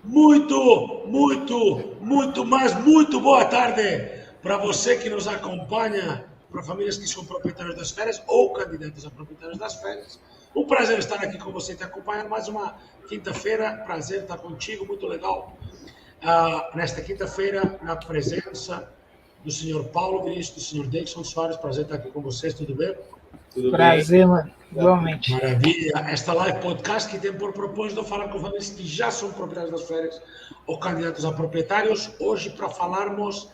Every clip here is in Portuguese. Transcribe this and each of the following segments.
Muito boa tarde para você que nos acompanha, para famílias que são proprietários das férias ou candidatos a proprietários das férias. Um prazer estar aqui com você e te acompanhar mais uma quinta-feira. Prazer estar contigo, muito legal. Nesta quinta-feira, na presença do senhor Paulo Vinícius, do senhor Deison Soares. Prazer estar aqui com vocês, tudo bem? Tudo prazer, bem? Mano. Igualmente. Maravilha. Esta live podcast que tem por propósito falar com famílias que já são proprietários das férias ou candidatos a proprietários, hoje para falarmos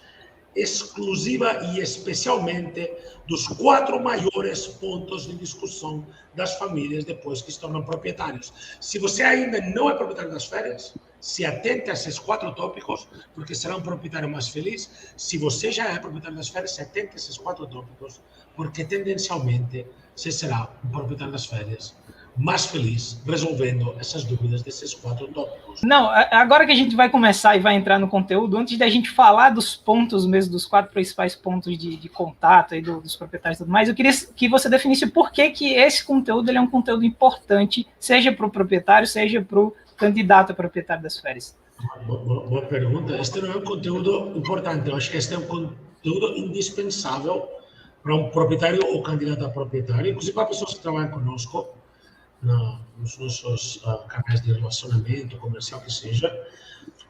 exclusiva e especialmente dos 4 maiores pontos de discussão das famílias depois que se tornam proprietários. Se você ainda não é proprietário das férias, se atente a esses 4 tópicos, porque será um proprietário mais feliz. Se você já é proprietário das férias, se atente a esses 4 tópicos, porque tendencialmente você será um proprietário das férias mais feliz resolvendo essas dúvidas desses 4 tópicos. Não, agora que a gente vai começar e vai entrar no conteúdo, antes da gente falar dos pontos mesmo, dos 4 principais pontos de contato aí dos proprietários e tudo mais, eu queria que você definisse por que esse conteúdo ele é um conteúdo importante, seja para o proprietário, seja para o candidato a proprietário das férias. Boa pergunta. Este não é um conteúdo importante, eu acho que este é um conteúdo indispensável para um proprietário ou candidato a proprietário, inclusive para pessoas que trabalham conosco nos nossos canais de relacionamento comercial, que seja,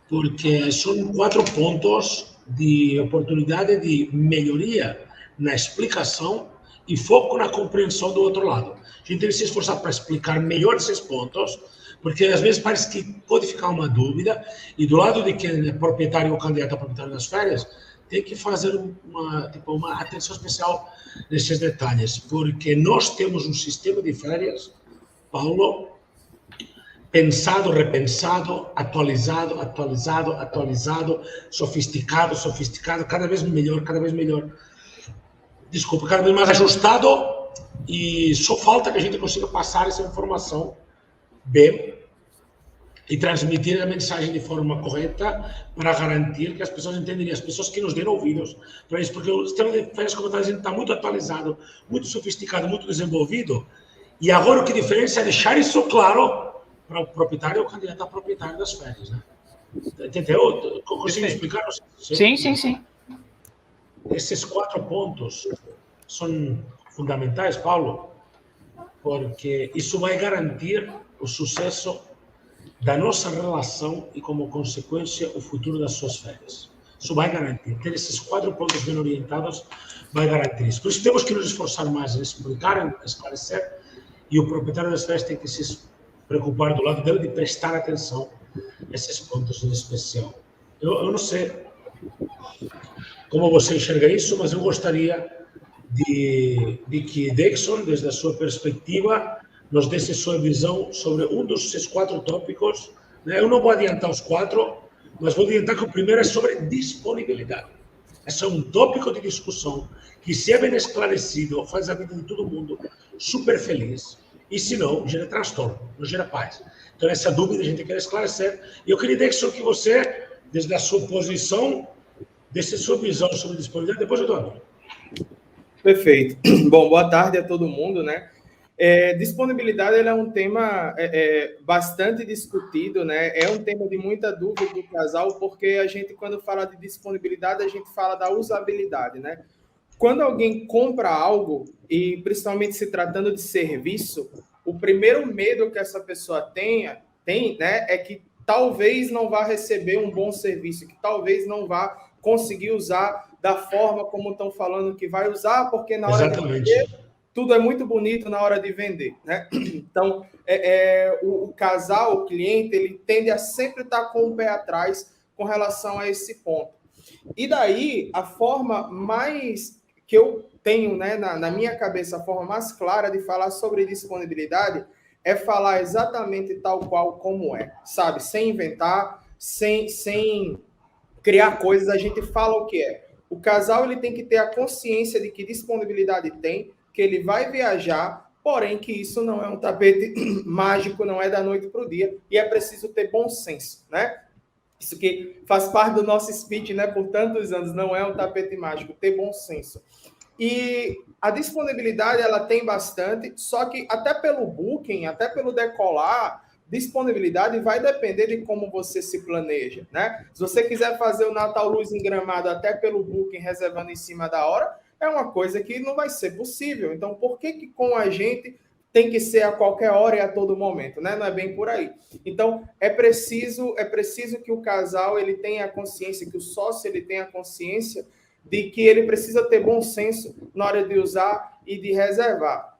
porque são 4 pontos de oportunidade de melhoria na explicação e foco na compreensão do outro lado. A gente deve se esforçar para explicar melhor esses pontos, porque às vezes parece que pode ficar uma dúvida, e do lado de quem é proprietário ou candidato a proprietário das férias, tem que fazer uma atenção especial nesses detalhes, porque nós temos um sistema de férias, Paulo, pensado, repensado, atualizado, sofisticado, cada vez melhor, cada vez mais ajustado, e só falta que a gente consiga passar essa informação bem e transmitir a mensagem de forma correta para garantir que as pessoas entendem, e as pessoas que nos deram ouvidos para isso, porque o sistema de férias, como eu estava dizendo, está muito atualizado, muito sofisticado, muito desenvolvido, e agora o que diferencia é deixar isso claro para o proprietário ou candidato a proprietário das férias, né? Entendeu? Consigo explicar? Sim. Esses 4 pontos são fundamentais, Paulo, porque isso vai garantir o sucesso da nossa relação e, como consequência, o futuro das suas férias. Isso vai garantir. Ter esses 4 pontos bem orientados vai garantir isso. Por isso temos que nos esforçar mais em explicar, em esclarecer, e o proprietário das férias tem que se preocupar do lado dele de prestar atenção a esses pontos em especial. Eu não sei como você enxerga isso, mas eu gostaria de que Deison, desde a sua perspectiva, nos desse sua visão sobre um desses 4 tópicos. Eu não vou adiantar os 4, mas vou adiantar que o primeiro é sobre disponibilidade. Esse é um tópico de discussão que, se é bem esclarecido, faz a vida de todo mundo super feliz, e se não, gera transtorno, não gera paz. Então, essa dúvida a gente quer esclarecer. E eu queria, Deison, que você, desde a sua posição, desse sua visão sobre disponibilidade, depois eu dou. Perfeito. Bom, boa tarde a todo mundo, né? Disponibilidade é um tema bastante discutido, né? É um tema de muita dúvida do casal, porque a gente, quando fala de disponibilidade, a gente fala da usabilidade, né? Quando alguém compra algo, e principalmente se tratando de serviço, o primeiro medo que essa pessoa tem, né, é que talvez não vá receber um bom serviço, que talvez não vá conseguir usar da forma como estão falando que vai usar, porque na hora de vender, tudo é muito bonito na hora de vender, né? Então, o casal, o cliente, ele tende a sempre estar com o pé atrás com relação a esse ponto. E daí, a forma mais que eu tenho, né, na minha cabeça, a forma mais clara de falar sobre disponibilidade é falar exatamente tal qual como é, sabe? Sem inventar, sem criar coisas, a gente fala o que é. O casal ele tem que ter a consciência de que disponibilidade tem, que ele vai viajar, porém que isso não é um tapete mágico, não é da noite para o dia, e é preciso ter bom senso, né? Isso que faz parte do nosso speech, né, por tantos anos, não é um tapete mágico, ter bom senso. E a disponibilidade, ela tem bastante, só que até pelo Booking, até pelo Decolar, disponibilidade vai depender de como você se planeja, né? Se você quiser fazer o Natal Luz em Gramado até pelo Booking, reservando em cima da hora, é uma coisa que não vai ser possível. Então, por que com a gente tem que ser a qualquer hora e a todo momento, né? Não é bem por aí. Então, é preciso que o casal ele tenha a consciência, que o sócio ele tenha a consciência de que ele precisa ter bom senso na hora de usar e de reservar.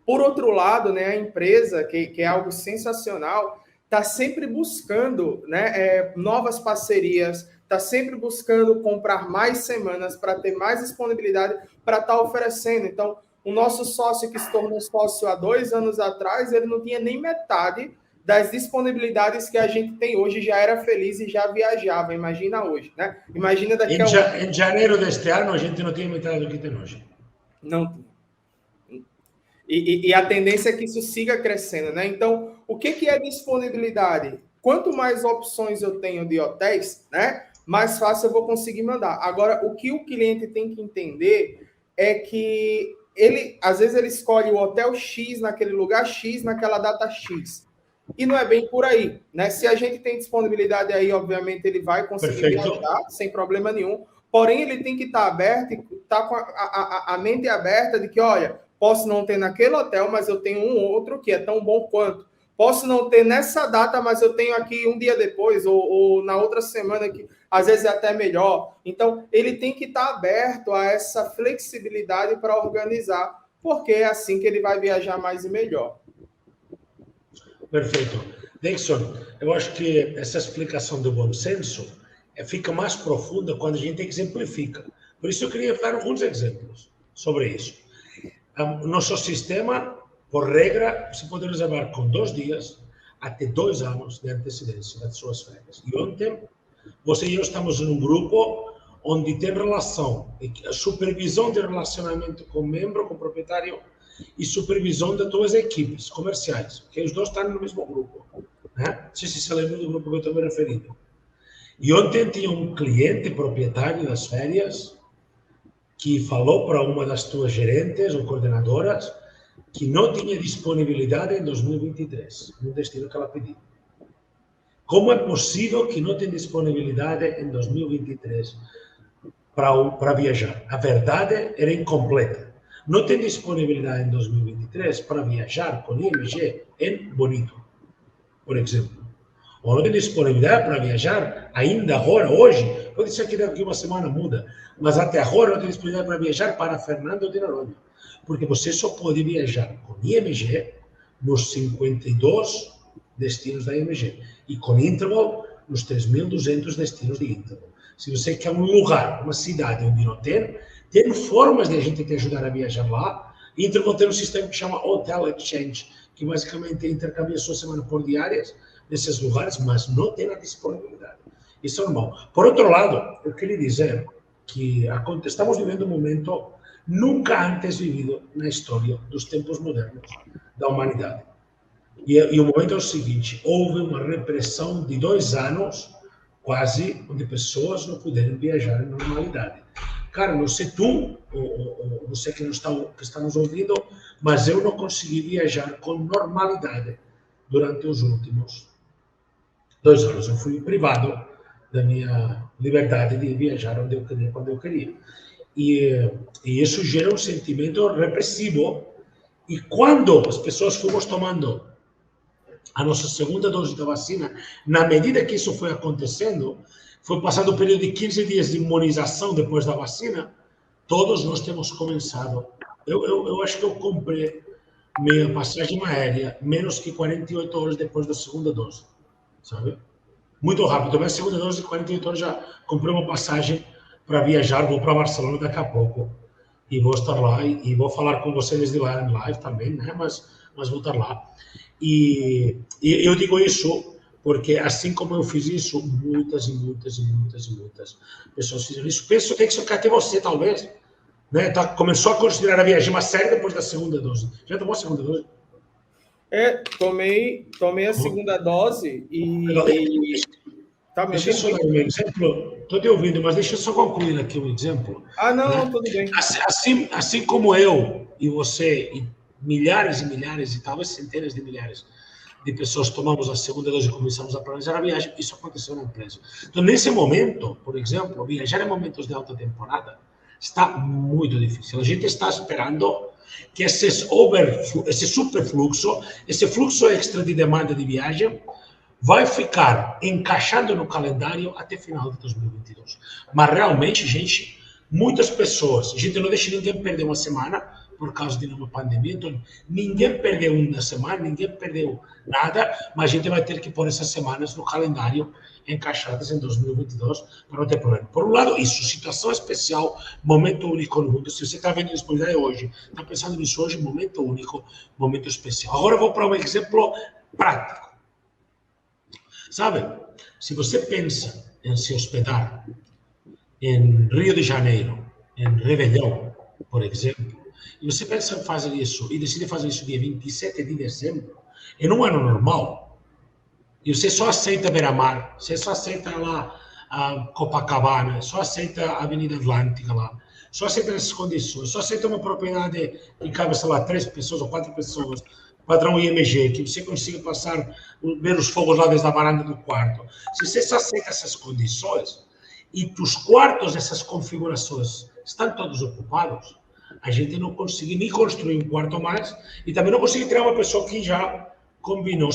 Por outro lado, né, a empresa, que é algo sensacional, está sempre buscando, né, novas parcerias, está sempre buscando comprar mais semanas para ter mais disponibilidade para estar oferecendo. Então, o nosso sócio que se tornou sócio há 2 anos atrás, ele não tinha nem metade das disponibilidades que a gente tem hoje, já era feliz e já viajava. Imagina hoje, né? Imagina daqui a Em janeiro deste ano, a gente não tinha metade do que tem hoje. Não tinha. E a tendência é que isso siga crescendo, né? Então, o que é disponibilidade? Quanto mais opções eu tenho de hotéis, né, mais fácil eu vou conseguir mandar. Agora, o que o cliente tem que entender é que às vezes ele escolhe o hotel X naquele lugar X, naquela data X. E não é bem por aí, né? Se a gente tem disponibilidade aí, obviamente, ele vai conseguir viajar sem problema nenhum. Porém, ele tem que estar aberto, estar com a mente aberta de que, olha, posso não ter naquele hotel, mas eu tenho um outro que é tão bom quanto. Posso não ter nessa data, mas eu tenho aqui um dia depois, ou na outra semana, que às vezes é até melhor. Então, ele tem que estar aberto a essa flexibilidade para organizar, porque é assim que ele vai viajar mais e melhor. Perfeito. Dixon, eu acho que essa explicação do bom senso fica mais profunda quando a gente exemplifica. Por isso eu queria dar alguns exemplos sobre isso. Nosso sistema, por regra, você pode reservar com 2 dias até 2 anos de antecedência das suas férias. E ontem, você e eu estamos em um grupo onde tem relação, supervisão de relacionamento com o membro, com o proprietário, e supervisão das tuas equipes comerciais, porque os dois estão no mesmo grupo. Né? Não sei se você lembra do grupo que eu estou me referindo. E ontem tinha um cliente proprietário das férias que falou para uma das tuas gerentes ou coordenadoras que não tinha disponibilidade em 2023, no destino que ela pediu. Como é possível que não tenha disponibilidade em 2023 para viajar? A verdade era incompleta. Não tem disponibilidade em 2023 para viajar com IMG em Bonito, por exemplo. Ou não tem disponibilidade para viajar ainda agora, hoje. Pode ser que daqui uma semana muda, mas até agora não tem disponibilidade para viajar para Fernando de Noronha. Porque você só pode viajar com IMG nos 52 destinos da IMG e com Interval nos 3.200 destinos de Interval. Se você quer um lugar, uma cidade onde não tem formas de a gente te ajudar a viajar lá. Interval tem um sistema que chama Hotel Exchange, que basicamente intercambia sua semana por diárias nesses lugares, mas não tem a disponibilidade. Isso é normal. Por outro lado, eu queria dizer que estamos vivendo um momento nunca antes vivido na história dos tempos modernos da humanidade. E o momento é o seguinte: houve uma repressão de 2 anos, quase, onde pessoas não puderam viajar em normalidade. Cara, não sei tu, ou você que está nos ouvindo, mas eu não consegui viajar com normalidade durante os últimos 2 anos. Eu fui privado da minha liberdade de viajar onde eu queria, quando eu queria. E isso gera um sentimento repressivo. E quando as pessoas fomos tomando a nossa segunda dose da vacina, na medida que isso foi acontecendo, foi passando o período de 15 dias de imunização depois da vacina, todos nós temos começado. Eu acho que eu comprei minha passagem aérea menos que 48 horas depois da segunda dose, sabe? Muito rápido. Tomei a segunda dose, 48 horas já comprei uma passagem para viajar. Vou para Barcelona daqui a pouco e vou estar lá e vou falar com vocês de lá em live também, né? Mas vou estar lá. E eu digo isso porque, assim como eu fiz isso, muitas pessoas fizeram isso. Penso que isso até você, talvez, né? Começou a considerar a viagem uma série depois da segunda dose. Já tomou a segunda dose? Tomei a segunda dose e... Deixa eu só dar um exemplo. Estou te ouvindo, mas deixa eu só concluir aqui um exemplo. Não, tudo bem. Assim como eu e você, e milhares e milhares, e talvez centenas de milhares de pessoas tomamos a segunda dose e começamos a planejar a viagem, isso aconteceu na empresa. Então, nesse momento, por exemplo, viajar em momentos de alta temporada está muito difícil. A gente está esperando que esse superfluxo, esse fluxo extra de demanda de viagem, vai ficar encaixando no calendário até final de 2022. Mas realmente, gente, muitas pessoas, a gente não deixa ninguém perder uma semana por causa de uma pandemia, então ninguém perdeu uma semana, ninguém perdeu nada, mas a gente vai ter que pôr essas semanas no calendário encaixadas em 2022 para não ter problema. Por um lado, isso, situação especial, momento único no mundo. Se você está vendo disponibilidade hoje, está pensando nisso hoje, momento único, momento especial. Agora eu vou para um exemplo prático. Sabe, se você pensa em se hospedar em Rio de Janeiro, em Réveillon, por exemplo, e você pensa em fazer isso e decide fazer isso dia 27 de dezembro, em um ano normal, e você só aceita Beira-Mar, você só aceita lá a Copacabana, só aceita a Avenida Atlântica lá, só aceita essas condições, só aceita uma propriedade que cabe, sei lá, 3 pessoas ou 4 pessoas, padrão IMG, que você consiga ver os fogos lá desde a varanda do quarto. Se você só aceita essas condições e os quartos dessas configurações estão todos ocupados, a gente não consegue nem construir um quarto a mais e também não consegue tirar uma pessoa que já combinou,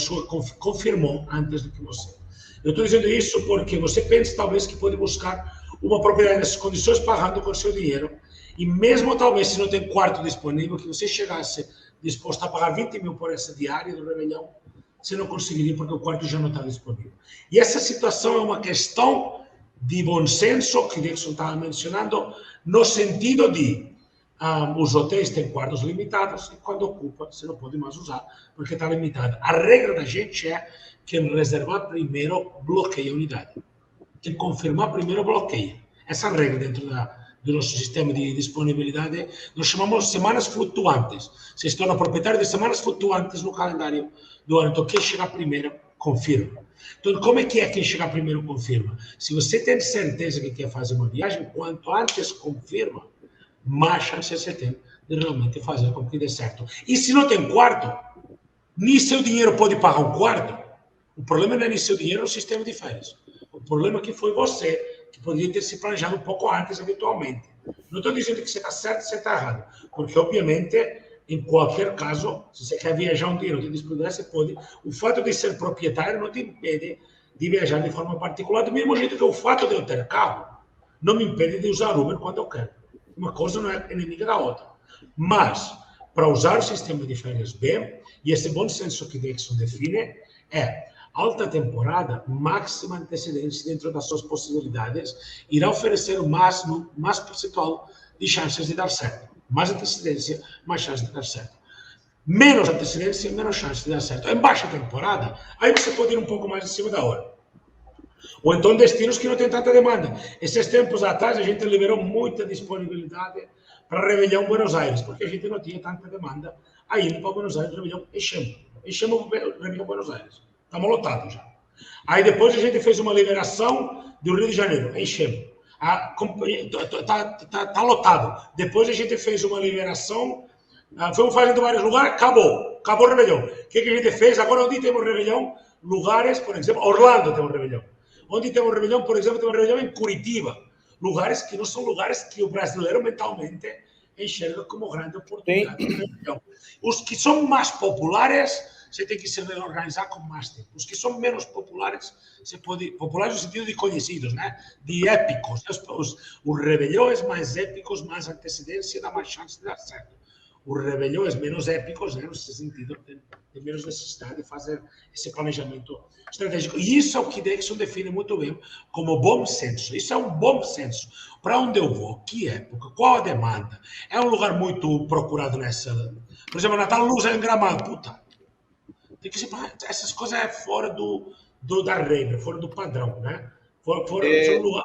confirmou antes do que você. Eu estou dizendo isso porque você pensa talvez que pode buscar uma propriedade nessas condições pagando com o seu dinheiro e mesmo talvez se não tem quarto disponível, que você chegasse disposto a pagar 20 mil por essa diária do Réveillon, você não conseguiria porque o quarto já não está disponível. E essa situação é uma questão de bom senso, que Dixon estava mencionando, no sentido de os hotéis têm quartos limitados e quando ocupa, você não pode mais usar porque está limitado. A regra da gente é quem reservar primeiro bloqueia a unidade. Quem confirmar primeiro bloqueia. Essa regra dentro do nosso sistema de disponibilidade, nós chamamos de semanas flutuantes. Vocês estão na proprietária de semanas flutuantes no calendário do ano. Então, quem chegar primeiro, confirma. Então, como é quem chegar primeiro, confirma? Se você tem certeza que quer fazer uma viagem, quanto antes confirma, mais chance você tem de realmente fazer com que dê certo. E se não tem quarto, nem seu dinheiro pode pagar um quarto. O problema não é nem seu dinheiro no sistema de férias. O problema é que foi você que poderia ter se planejado um pouco antes, eventualmente. Não estou dizendo que você está certo ou você está errado, porque, obviamente, em qualquer caso, se você quer viajar um dia, não tem disponibilidade, você pode. O fato de ser proprietário não te impede de viajar de forma particular, do mesmo jeito que o fato de eu ter carro não me impede de usar Uber quando eu quero. Uma coisa não é inimiga da outra. Mas, para usar o sistema de férias bem, e esse bom senso que Dixon define, é alta temporada, máxima antecedência dentro das suas possibilidades, irá oferecer o máximo, mais percentual de chances de dar certo. Mais antecedência, mais chances de dar certo. Menos antecedência, menos chances de dar certo. Em baixa temporada, aí você pode ir um pouco mais em cima da hora. Ou então destinos que não tem tanta demanda. Esses tempos atrás, a gente liberou muita disponibilidade para Réveillon Buenos Aires, porque a gente não tinha tanta demanda ainda para Buenos Aires, Réveillon. Enchemos o Réveillon Buenos Aires. Estamos lotados já. Aí depois a gente fez uma liberação do Rio de Janeiro. Enchemos. Está lotado. Depois a gente fez uma liberação, fomos fazendo vários lugares, acabou o Réveillon. O que a gente fez? Agora, onde temos Réveillon? Lugares, por exemplo, Orlando temos Réveillon. Onde temos Réveillon, por exemplo, temos Réveillon em Curitiba. Lugares que não são lugares que o brasileiro mentalmente enxerga como grande oportunidade. Os que são mais populares, você tem que se organizar com mais tempo. Os que são menos populares, você pode... Populares no sentido de conhecidos, né? De épicos. Os Réveillons mais épicos, mais antecedência, dá mais chance de dar certo. Os Réveillons menos épicos, né? Nesse sentido, tem menos necessidade de fazer esse planejamento estratégico. E isso é o que Dixon define muito bem como bom senso. Isso é um bom senso. Para onde eu vou? Que época? Qual a demanda? É um lugar muito procurado nessa... Por exemplo, Natal Luz é em Gramado. Puta. Tem que ser... Essas coisas é fora da regra, fora do padrão, né? São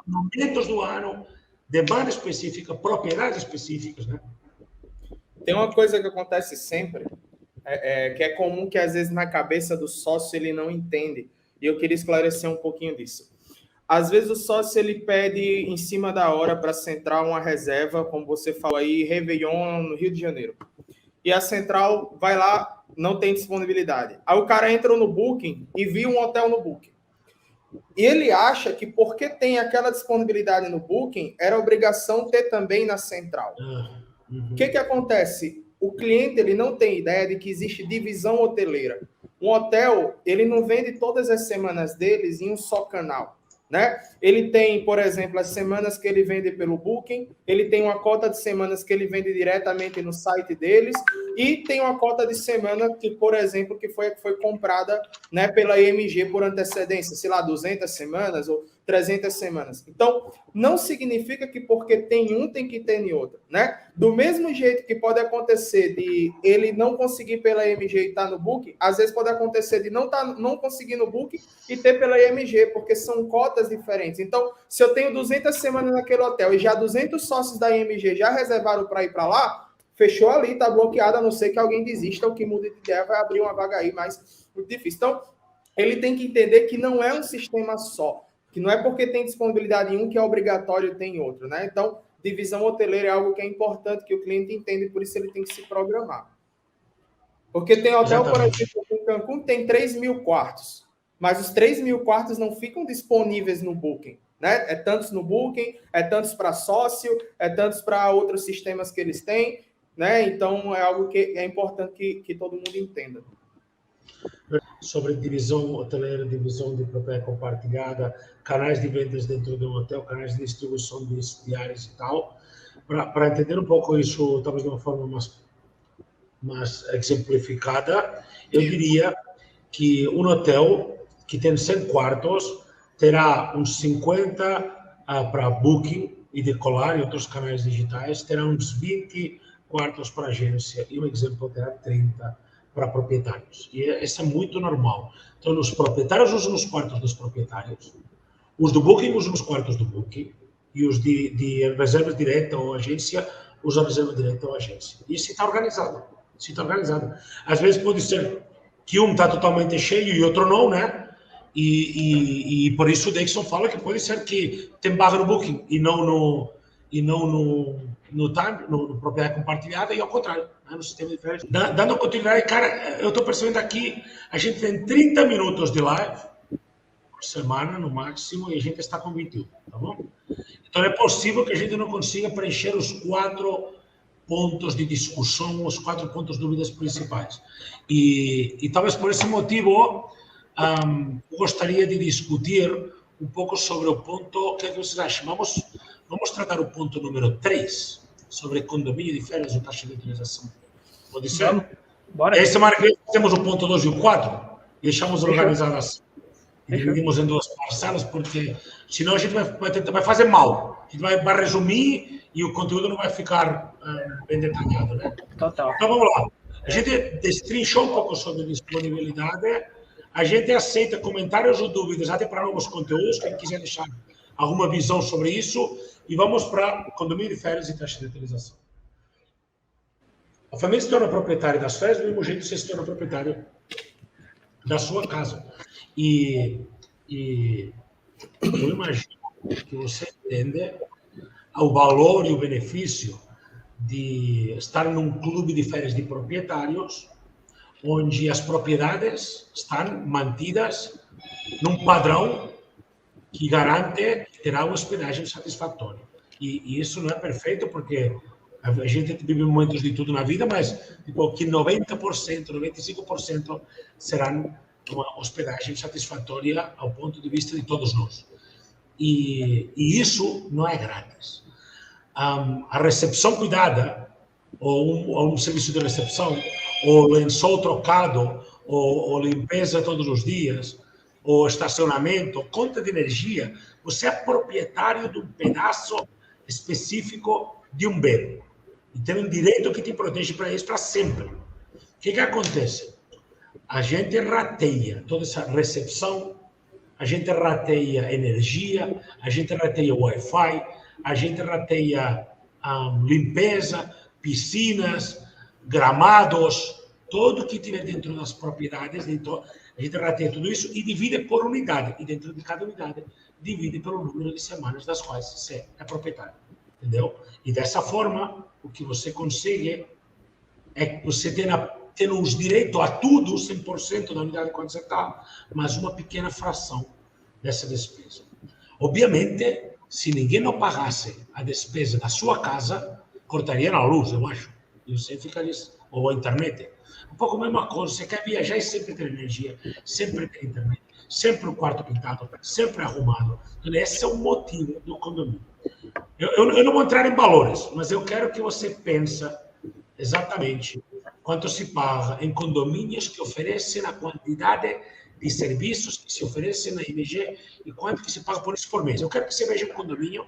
momentos do ano, demanda específica, propriedades específicas, né? Tem uma coisa que acontece sempre, que é comum que às vezes na cabeça do sócio ele não entende, e eu queria esclarecer um pouquinho disso. Às vezes o sócio ele pede em cima da hora para a central uma reserva, como você falou aí, Réveillon no Rio de Janeiro. E a central vai lá, não tem disponibilidade. Aí o cara entra no Booking e viu um hotel no Booking. E ele acha que porque tem aquela disponibilidade no Booking, era obrigação ter também na central. O que acontece? O cliente ele não tem ideia de que existe divisão hoteleira. Um hotel, ele não vende todas as semanas deles em um só canal, né? Ele tem, por exemplo, as semanas que ele vende pelo Booking, ele tem uma cota de semanas que ele vende diretamente no site deles, e tem uma cota de semana que, por exemplo, que foi comprada, né, pela IMG por antecedência, sei lá, 200 semanas ou 300 semanas. Então, não significa que porque tem um, tem que ter em outro, né? Do mesmo jeito que pode acontecer de ele não conseguir pela IMG e estar no Booking, às vezes pode acontecer de não conseguir no Booking e ter pela IMG, porque são cotas diferentes. Então, se eu tenho 200 semanas naquele hotel e já 200 sócios da IMG já reservaram para ir para lá, fechou ali, está bloqueado, a não ser que alguém desista ou que mude de ideia, vai abrir uma vaga aí, mas muito difícil. Então, ele tem que entender que não é um sistema só, que não é porque tem disponibilidade em um que é obrigatório ter em outro, né? Então, divisão hoteleira é algo que é importante, que o cliente entende, por isso ele tem que se programar. Porque tem hotel, por exemplo, em Cancún, tem 3.000 quartos, mas os 3.000 quartos não ficam disponíveis no Booking, né? É tantos no Booking, é tantos para sócio, é tantos para outros sistemas que eles têm, né? Então, é algo que é importante que todo mundo entenda. Sobre divisão hoteleira, divisão de propriedade compartilhada, canais de vendas dentro de um hotel, canais de distribuição de diárias e tal. Para entender um pouco isso, talvez de uma forma mais exemplificada, eu diria que um hotel que tem 100 quartos terá uns 50 para Booking e Decolar e outros canais digitais, terá uns 20 quartos para agência e um exemplo terá 30 para proprietários. E isso é muito normal. Então, os proprietários usam os quartos dos proprietários, os do Booking usam os quartos do Booking e os de reserva direta ou agência usam a reserva direta ou agência. E isso está organizado. Isso está organizado. Às vezes pode ser que um está totalmente cheio e outro não, né? E por isso o Dixon fala que pode ser que tem vaga no Booking e não no propriedade compartilhada e ao contrário, né, no sistema diferente. Dando continuidade, cara, eu estou percebendo aqui, a gente tem 30 minutos de live por semana, no máximo, e a gente está com 21, tá bom? Então é possível que a gente não consiga preencher os 4 pontos de discussão, os 4 pontos de dúvidas principais. E talvez por esse motivo, gostaria de discutir um pouco sobre o ponto, o que vocês acham? Vamos tratar o ponto número 3, sobre condomínio de férias e taxa de utilização. Pode ser? Vamos. Bora. Essa semana que temos o ponto 2 e o 4, e deixamos organizadas. E dividimos em 2 parcelas, porque senão a gente vai fazer mal. A gente vai resumir e o conteúdo não vai ficar bem detalhado, né? Total. Então vamos lá. A gente destrinchou um pouco sobre disponibilidade. A gente aceita comentários ou dúvidas até para novos conteúdos, quem quiser deixar alguma visão sobre isso. E vamos para condomínio de férias e taxa de utilização. A família se torna proprietária das férias do mesmo jeito que você se torna proprietário da sua casa. E eu imagino que você entende o valor e o benefício de estar num clube de férias de proprietários, onde as propriedades estão mantidas num padrão que garante que terá uma hospedagem satisfatória. E isso não é perfeito, porque a gente vive momentos de tudo na vida, mas tipo, que 90%, 95% serão uma hospedagem satisfatória ao ponto de vista de todos nós. E isso não é grátis. A recepção cuidada, ou um serviço de recepção, ou lençol trocado, ou limpeza todos os dias, ou estacionamento, conta de energia, você é proprietário de um pedaço específico de um bem. E tem um direito que te protege para isso para sempre. O que acontece? A gente rateia toda essa recepção, a gente rateia energia, a gente rateia Wi-Fi, a gente rateia limpeza, piscinas, gramados, tudo que tiver dentro das propriedades, a gente rateia tudo isso e divide por unidade. E dentro de cada unidade, divide pelo número de semanas das quais você é proprietário. Entendeu? E dessa forma, o que você consegue é que você tendo os direitos a tudo, 100% da unidade quando você está, mas uma pequena fração dessa despesa. Obviamente, se ninguém não pagasse a despesa da sua casa, cortaria a luz, eu acho. E você ficaria... Ou a internet. Um pouco a mesma coisa. Você quer viajar e sempre ter energia, sempre ter internet, sempre o quarto pintado, sempre arrumado. Então, esse é o motivo do condomínio. Eu não vou entrar em valores, mas eu quero que você pense exatamente quanto se paga em condomínios que oferecem a quantidade de serviços que se oferecem na IMG e quanto que se paga por isso por mês. Eu quero que você veja um condomínio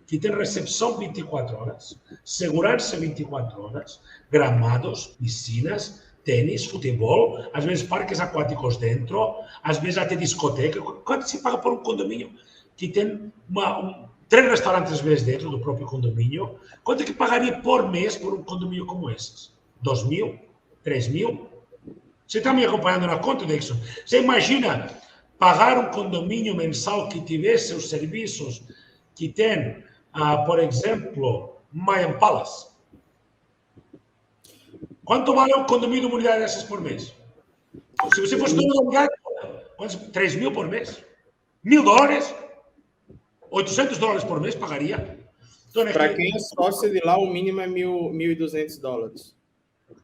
que tem recepção 24 horas, segurança 24 horas, gramados, piscinas, tênis, futebol, às vezes parques aquáticos dentro, às vezes até discoteca. Quanto se paga por um condomínio que tem 3 restaurantes às vezes dentro do próprio condomínio? Quanto que pagaria por mês por um condomínio como esse? 2.000? 3.000? Você está me acompanhando na conta, Dixon? Você imagina pagar um condomínio mensal que tivesse os serviços que tem, por exemplo, Mayan Palace? Quanto vale um condomínio de uma unidade dessas por mês? Se você fosse dono da unidade, 3.000 por mês? $1.000? $800 por mês pagaria? Então, para quem é sócio de lá, o mínimo é $1.200.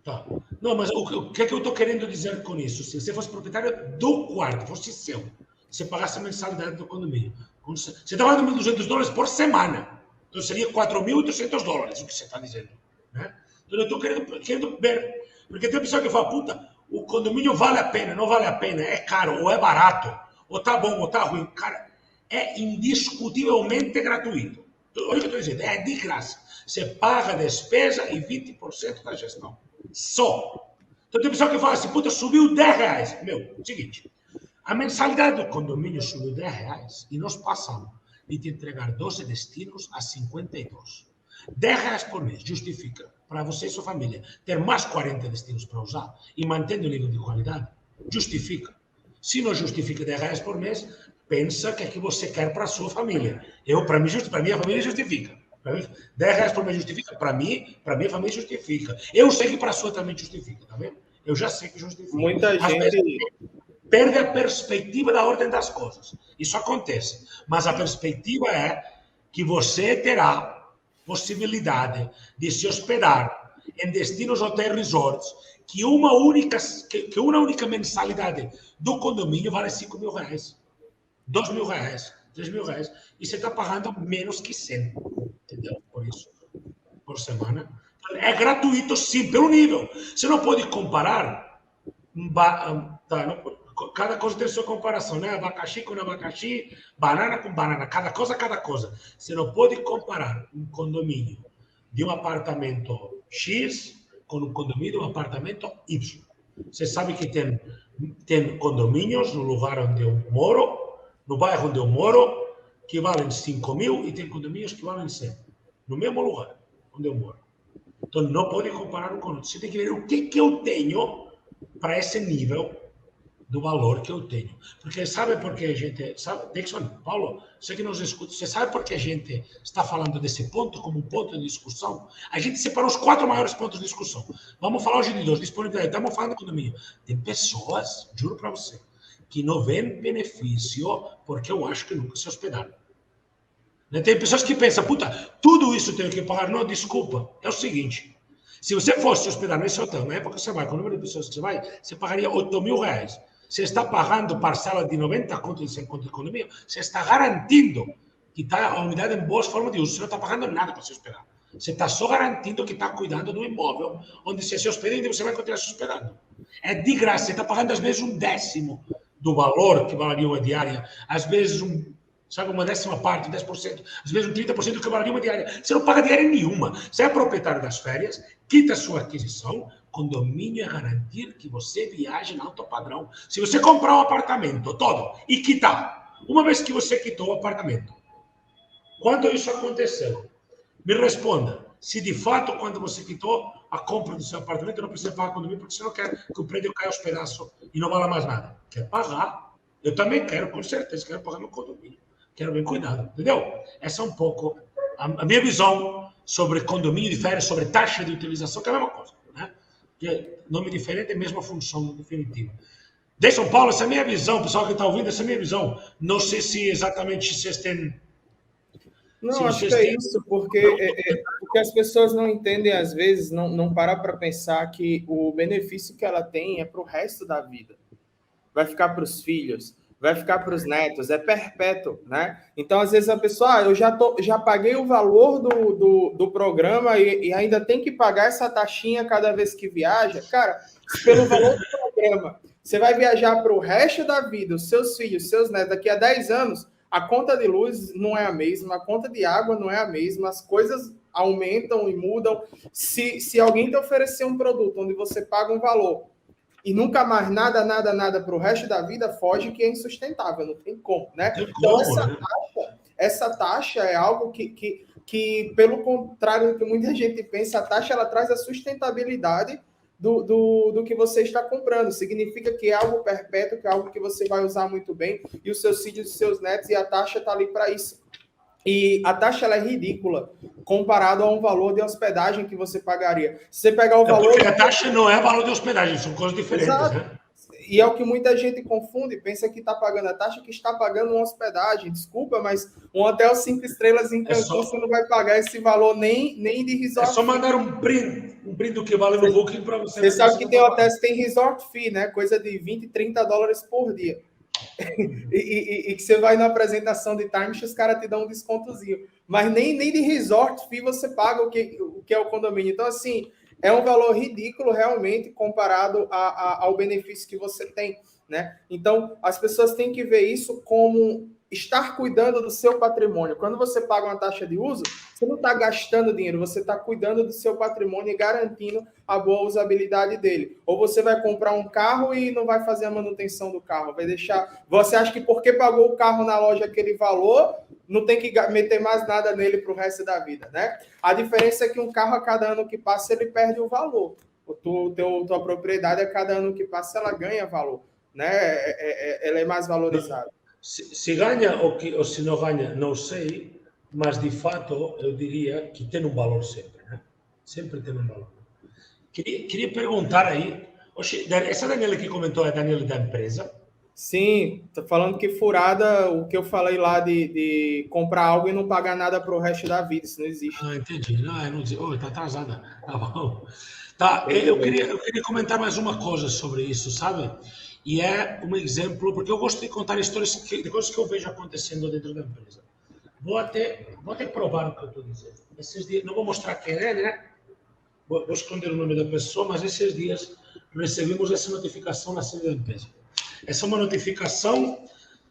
Tá. Não, mas o que é que eu estou querendo dizer com isso? Se você fosse proprietário do quarto, fosse seu, você pagasse a mensalidade do condomínio. Você está pagando $1.200 por semana. Então seria $4.800, o que você está dizendo. Né? Então eu estou querendo ver. Porque tem pessoa que fala, puta, o condomínio vale a pena, não vale a pena, é caro, ou é barato, ou tá bom, ou tá ruim. Cara, é indiscutivelmente gratuito. Olha o que eu estou dizendo, é de graça. Você paga a despesa e 20% da gestão. Só. Então tem pessoa que fala assim, puta, subiu R$10. Meu, seguinte, a mensalidade do condomínio subiu R$10 e nós passamos de te entregar 12 destinos a 52. R$10 por mês justifica para você e sua família ter mais 40 destinos para usar e mantendo o nível de qualidade? Justifica. Se não justifica R$10 por mês, pensa que é que você quer para a sua família. Para minha família justifica. R$10 por mês justifica? Para minha família justifica. Eu sei que para a sua também justifica, tá vendo? Eu já sei que justifica. Muita gente perde a perspectiva da ordem das coisas. Isso acontece. Mas a perspectiva é que você terá possibilidade de se hospedar em destinos hotéis resorts que uma única mensalidade do condomínio vale R$5.000, R$2.000, R$3.000, e você está pagando menos que 100, entendeu? Por isso, por semana. É gratuito, sim, pelo nível. Você não pode comparar, cada coisa tem sua comparação, né? Abacaxi com abacaxi, banana com banana, cada coisa. Você não pode comparar um condomínio de um apartamento X com um condomínio de um apartamento Y. Você sabe que tem condomínios no lugar onde eu moro, no bairro onde eu moro, que valem 5.000 e tem condomínios que valem 100, no mesmo lugar onde eu moro. Então, não pode comparar um com o outro. Você tem que ver o que eu tenho para esse nível do valor que eu tenho. Porque sabe por que a gente... Dixon, Paulo, você que nos escuta, você sabe por que a gente está falando desse ponto como um ponto de discussão? A gente separou os 4 maiores pontos de discussão. Vamos falar hoje de 2, disponibilidade. Estamos falando de economia. Tem pessoas, juro para você, que não veem benefício porque eu acho que nunca se hospedaram. Tem pessoas que pensam, puta, tudo isso eu tenho que pagar. Não, desculpa. É o seguinte, se você fosse se hospedar nesse hotel, na época que você vai, com o número de pessoas que você vai, você pagaria R$8.000. Você está pagando parcela de 90 conto de 100 conto de economia, você está garantindo que está a unidade em boas formas de uso. Você não está pagando nada para se hospedar. Você está só garantindo que está cuidando do imóvel onde você se hospeda e você vai continuar se hospedando. É de graça. Você está pagando, às vezes, 1/10 do valor que valeria uma diária. Às vezes, uma 10ª parte, 10%. Às vezes, 30% do que valeria uma diária. Você não paga diária nenhuma. Você é proprietário das férias, quita a sua aquisição. Condomínio é garantir que você viaje em alto padrão. Se você comprar um apartamento todo e quitar, uma vez que você quitou o apartamento, quando isso aconteceu? Me responda. Se de fato, quando você quitou a compra do seu apartamento, não precisa pagar condomínio, porque você não quer que o prédio caia aos pedaços e não valha mais nada. Quer pagar? Eu também quero, com certeza, quero pagar meu condomínio. Quero bem cuidado, entendeu? Essa é um pouco a minha visão sobre condomínio de férias, sobre taxa de utilização, que é a mesma coisa, né? que é nome diferente, mesma função definitiva. De São Paulo, essa é a minha visão, pessoal que está ouvindo, essa é a minha visão. Não sei se exatamente vocês têm... Não, acho que é isso, porque as pessoas não entendem, às vezes, não param para pensar que o benefício que ela tem é para o resto da vida. Vai ficar para os filhos, vai ficar para os netos, é perpétuo, né? Então, às vezes, a pessoa, eu já paguei o valor do programa e ainda tem que pagar essa taxinha cada vez que viaja. Cara, pelo valor do programa, você vai viajar para o resto da vida, os seus filhos, seus netos, daqui a 10 anos, a conta de luz não é a mesma, a conta de água não é a mesma, as coisas aumentam e mudam. Se alguém te oferecer um produto onde você paga um valor e nunca mais nada para o resto da vida, foge que é insustentável, não tem como, né? Então, essa taxa é algo que, pelo contrário do que muita gente pensa, a taxa ela traz a sustentabilidade do que você está comprando. Significa que é algo perpétuo, que é algo que você vai usar muito bem, e os seus filhos, os seus netos, e a taxa está ali para isso. E a taxa ela é ridícula comparado a um valor de hospedagem que você pagaria. Se você pegar o valor... Porque a taxa não é valor de hospedagem, são coisas diferentes, Exato. Né? E é o que muita gente confunde, pensa que está pagando a taxa, que está pagando uma hospedagem. Desculpa, mas um hotel 5 estrelas em Cancún, você não vai pagar esse valor nem de resort. É só mandar um print do que vale no Booking para você. Você sabe que tem hotéis que tem resort fee, né? Coisa de $20, $30 por dia. e que você vai na apresentação de timeshare, os caras te dão um descontozinho. Mas nem de resort fee você paga o que é o condomínio. Então, assim, é um valor ridículo realmente comparado ao benefício que você tem, né? Então, as pessoas têm que ver isso como estar cuidando do seu patrimônio. Quando você paga uma taxa de uso, você não está gastando dinheiro, você está cuidando do seu patrimônio e garantindo a boa usabilidade dele. Ou você vai comprar um carro e não vai fazer a manutenção do carro, vai deixar... Você acha que porque pagou o carro na loja aquele valor, não tem que meter mais nada nele para o resto da vida, né? A diferença é que um carro, a cada ano que passa, ele perde o valor. Tua propriedade, a cada ano que passa, ela ganha valor, né? Ela é mais valorizada. Se ganha ou se não ganha, não sei, mas de fato eu diria que tem um valor sempre, né? Sempre tem um valor. Queria perguntar aí, essa Daniela que comentou é a Daniela da empresa? Sim, tô falando que furada, o que eu falei lá de comprar algo e não pagar nada para o resto da vida, isso não existe. Ah, entendi. Não, eu não disse, tá atrasada. Tá bom. Tá, eu queria comentar mais uma coisa sobre isso, sabe? E é um exemplo, porque eu gosto de contar histórias de coisas que eu vejo acontecendo dentro da empresa. Vou até provar o que eu estou dizendo. Esses dias, não vou mostrar quem é, né? Vou esconder o nome da pessoa, mas esses dias recebemos essa notificação na sede da empresa. Essa é uma notificação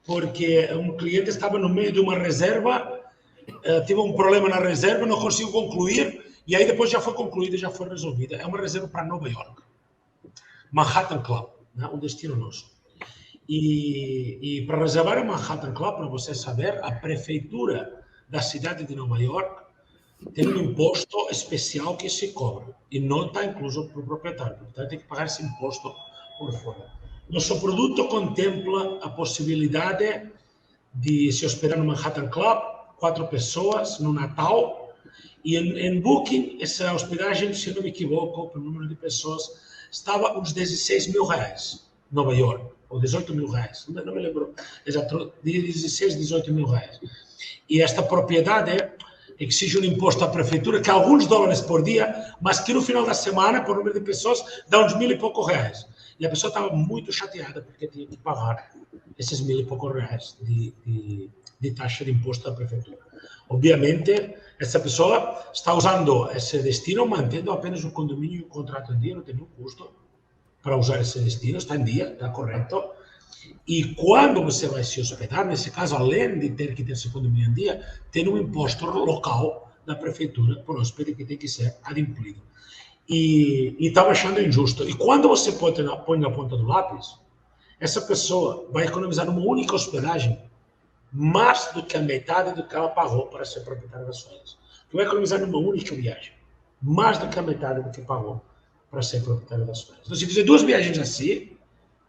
porque um cliente estava no meio de uma reserva, teve um problema na reserva, não conseguiu concluir, e aí depois já foi concluída, já foi resolvida. É uma reserva para Nova York, Manhattan Club, né? Um destino nosso. E para reservar o Manhattan Club, para você saber, a prefeitura da cidade de Nova York tem um imposto especial que se cobra, e não está incluso para o proprietário, portanto tem que pagar esse imposto por fora. Nosso produto contempla a possibilidade de se hospedar no Manhattan Club, 4 pessoas, no Natal, e em Booking, essa hospedagem, se não me equivoco, pelo número de pessoas, estava uns R$16 mil, Nova York, ou R$18 mil, não me lembro, exato, 16, 18 mil reais. E esta propriedade exige um imposto à prefeitura, que é alguns dólares por dia, mas que no final da semana, por número de pessoas, dá uns R$1.000 e poucos. E a pessoa estava muito chateada porque tinha que pagar esses R$1.000 e poucos de taxa de imposto da prefeitura. Obviamente, essa pessoa está usando esse destino, mantendo apenas o condomínio e o contrato em dia, não tem nenhum custo para usar esse destino, está em dia, está correto. E quando você vai se hospedar, nesse caso, além de ter que ter esse condomínio em dia, tem um imposto local da prefeitura por hóspede que tem que ser adimplido. E estava achando injusto. E quando você põe na ponta do lápis, essa pessoa vai economizar numa única hospedagem mais do que a metade do que ela pagou para ser proprietária das férias. Vai economizar numa única viagem mais do que a metade do que pagou para ser proprietária das férias. Então, se fizer 2 viagens assim,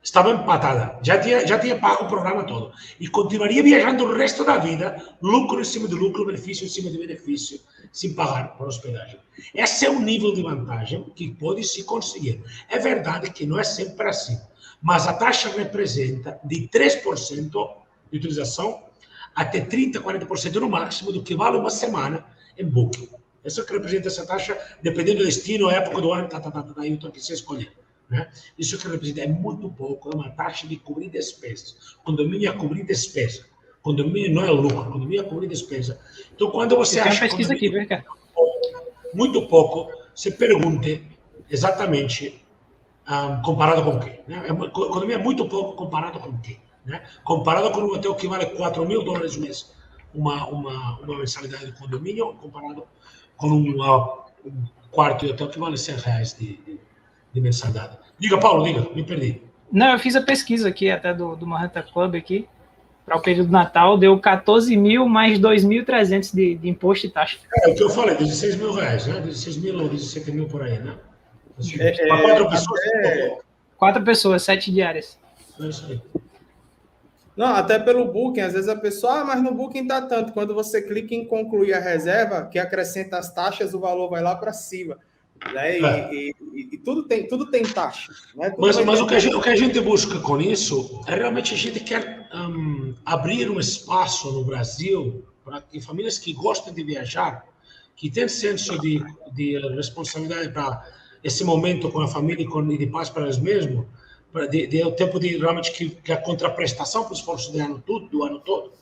Estava empatada. Já tinha pago o programa todo. E continuaria viajando o resto da vida, lucro em cima de lucro, benefício em cima de benefício, sem pagar por hospedagem. Esse é um nível de vantagem que pode se conseguir. É verdade que não é sempre assim, mas a taxa representa de 3% de utilização até 30%, 40% no máximo do que vale uma semana em Booking. Isso que representa essa taxa, dependendo do destino, época do ano, aí eu estou aqui sem escolher. Né? Isso que representa é muito pouco, é uma taxa de cobrir despesas. Condomínio é cobrir despesa. Condomínio não é lucro, condomínio é cobrir despesa. Então, quando você acha pesquisa aqui, muito pouco, se pergunte exatamente comparado com o quê? Né? Condomínio é muito pouco comparado com o quê? Né? Comparado com um hotel que vale $4.000 o mês, uma mensalidade de condomínio, comparado com um quarto de hotel que vale R$100 de mensalidade. Diga, Paulo, diga, me perdi. Não, eu fiz a pesquisa aqui, até do Manhattan Club aqui, para o período do Natal, deu 14.000 mais 2.300 de imposto e taxa. É o que eu falei, R$16.000, né? 16.000 ou 17.000 por aí, né? Para 4 pessoas. 4 pessoas, 7 diárias. É isso aí. Não, até pelo Booking, às vezes a pessoa, mas no Booking tá tanto. Quando você clica em concluir a reserva, que acrescenta as taxas, o valor vai lá para cima. Né? E tudo tem taxa. Né? Mas o que a gente busca com isso é realmente a gente quer abrir um espaço no Brasil para que famílias que gostam de viajar, que têm senso de responsabilidade para esse momento com a família e de paz para eles mesmos, de o tempo de realmente que a contraprestação para o esforço do ano todo,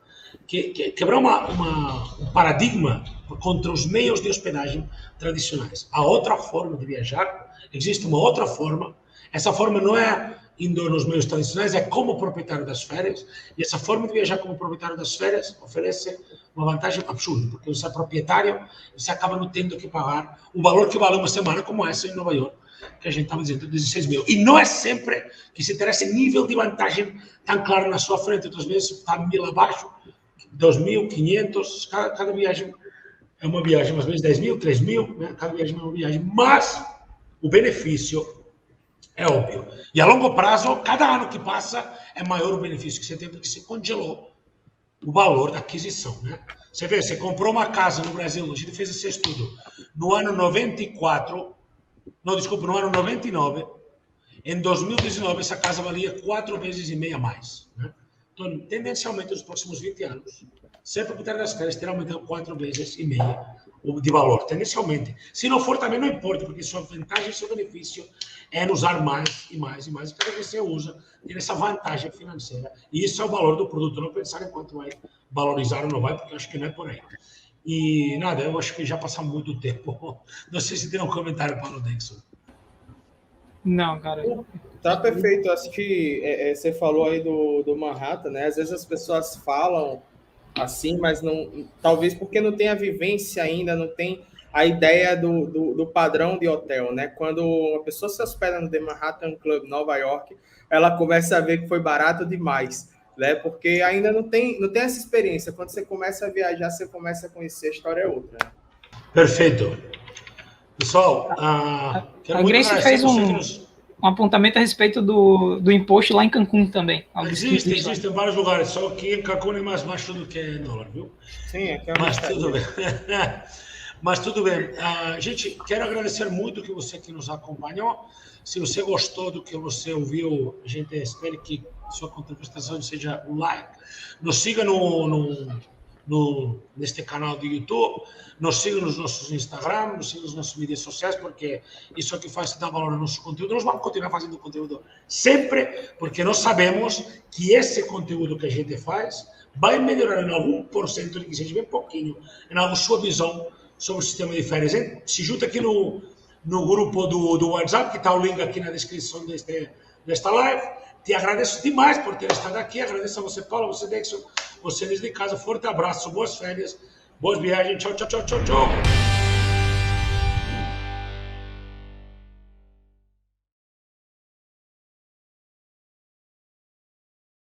quebrar um paradigma contra os meios de hospedagem tradicionais. A outra forma de viajar, existe uma outra forma. Essa forma não é indo nos meios tradicionais, é como proprietário das férias. E essa forma de viajar como proprietário das férias oferece uma vantagem absurda, porque você é proprietário e você acaba não tendo que pagar o valor que vale uma semana como essa em Nova York, que a gente estava dizendo, 16.000. E não é sempre que se terá esse nível de vantagem tão claro na sua frente. Outras vezes está 1.000 abaixo, 2.500, cada viagem é uma viagem, às vezes 10.000, 3.000, né? Cada viagem é uma viagem, mas o benefício é óbvio. E a longo prazo, cada ano que passa, é maior o benefício que você tem, porque você congelou o valor da aquisição. Né? Você vê, você comprou uma casa no Brasil, a gente fez esse estudo, no ano 94, não, desculpa, no ano 99, em 2019, essa casa valia 4,5 vezes a mais. Né? Então, tendencialmente, nos próximos 20 anos, ser proprietário das férias terá aumentado 4,5 vezes de valor, tendencialmente. Se não for, também não importa, porque sua vantagem e seu benefício é usar mais e mais e mais. E cada vez você usa, tem essa vantagem financeira. E isso é o valor do produto. Não pensar em quanto vai valorizar ou não vai, porque eu acho que não é por aí. E nada, eu acho que já passamos muito tempo. Não sei se tem um comentário, Paulo Dexon. Não, cara. Tá perfeito. Acho que você falou aí do Manhattan, né? Às vezes as pessoas falam assim, mas não, talvez porque não tem a vivência ainda, não tem a ideia do padrão de hotel, né? Quando uma pessoa se hospeda no The Manhattan Club, Nova York, ela começa a ver que foi barato demais, né? Porque ainda não tem essa experiência. Quando você começa a viajar, você começa a conhecer, a história é outra. Né? Perfeito. Pessoal, a Grace fez um apontamento a respeito do imposto lá em Cancún também. Existe em vários lugares, só que em Cancún é mais baixo do que em dólar, viu? Sim, aqui é mas tudo bem. Mas tudo bem. Gente, quero agradecer muito que você que nos acompanhou. Se você gostou do que você ouviu, a gente espera que sua contribuição seja um like. Nos siga neste canal do YouTube, nos siga nos nossos Instagram, nos siga nos nossos mídias sociais, porque isso é o que faz dar valor ao nosso conteúdo. Nós vamos continuar fazendo conteúdo sempre, porque nós sabemos que esse conteúdo que a gente faz vai melhorar em algum porcento, que seja bem pouquinho, em alguma sua visão sobre o sistema de férias. Hein? Se junta aqui no grupo do WhatsApp, que está o link aqui na descrição desta live. Te agradeço demais por ter estado aqui. Agradeço a você, Paulo, você, Dexon, você desde casa. Forte abraço, boas férias, boas viagens. Tchau, tchau, tchau, tchau, tchau.